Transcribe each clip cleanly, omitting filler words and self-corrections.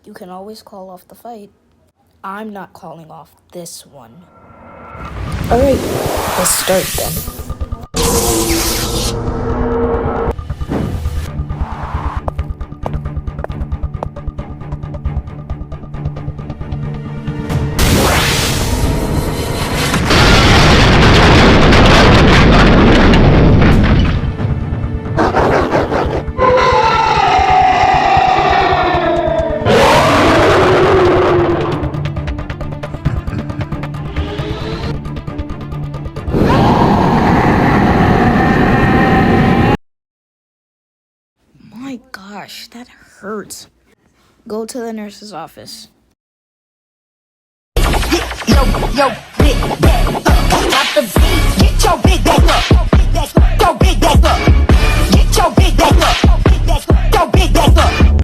You can always call off the fight. I'm not calling off this one. Alright, let's start then. My gosh, that hurts. Go to the nurse's office. Yo, big back up. Got the beat. Get your big back up. Go big back up. Get your big back up. Go big back up.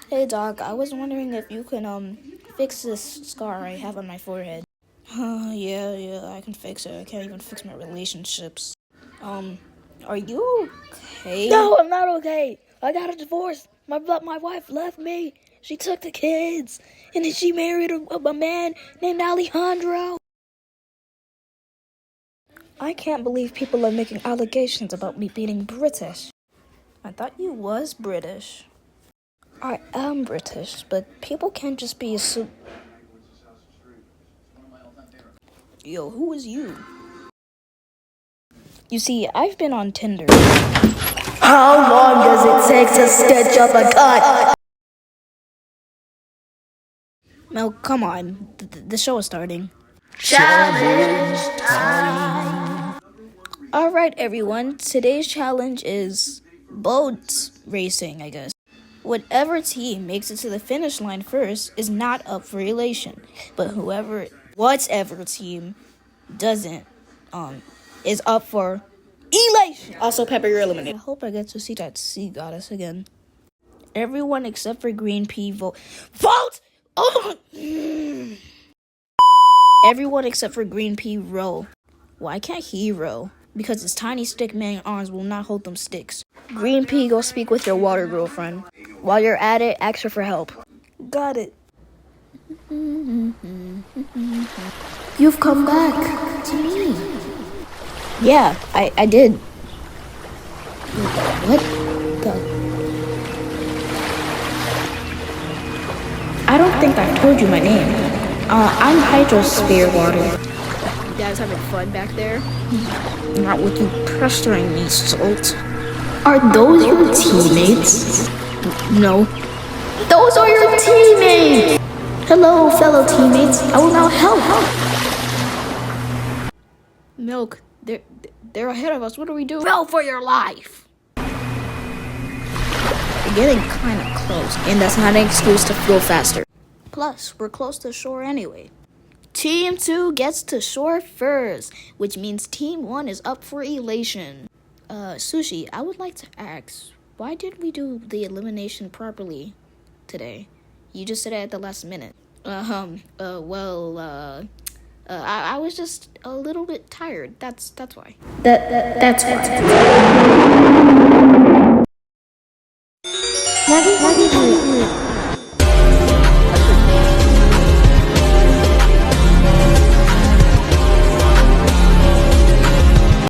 Hey doc, I was wondering if you can fix this scar I have on my forehead. Yeah, I can fix it. I can't even fix my relationships. Are you okay? No, I'm not okay. I got a divorce. My wife left me. She took the kids. And then she married a man named Alejandro. I can't believe people are making allegations about me being British. I thought you was British. I am British, but people can't just be Yo, who is you? You see, I've been on Tinder. How long does it take to stitch up a cut? Mel, come on. The show is starting. Challenge time. Alright, everyone. Today's challenge is boat racing, I guess. Whatever team makes it to the finish line first is not up for elation. But whatever team doesn't, is up for elation. Also, Pepper, you're eliminated. I hope I get to see that sea goddess again. Everyone except for Green Pea vote. Oh! Everyone except for Green Pea row. Why can't he row? Because his tiny stick man arms will not hold them sticks. Green Pea, go speak with your water girlfriend. While you're at it, ask her for help. Got it. You've come back to me. Yeah, I did. What the? I don't think I've told you my name. I'm Hydrosphere Water. You guys having fun back there? Not with you pestering me, Salt. Are those your teammates? No. Those are your teammates! Hello, fellow teammates. I will now help. Milk, they're ahead of us. What do we do? Roll for your life. We're getting kind of close, and that's not an excuse to go faster. Plus, we're close to shore anyway. Team 2 gets to shore first, which means Team 1 is up for elation. Sushi, I would like to ask, why didn't we do the elimination properly today? You just said it at the last minute. I was just a little bit tired. That's why. That's why.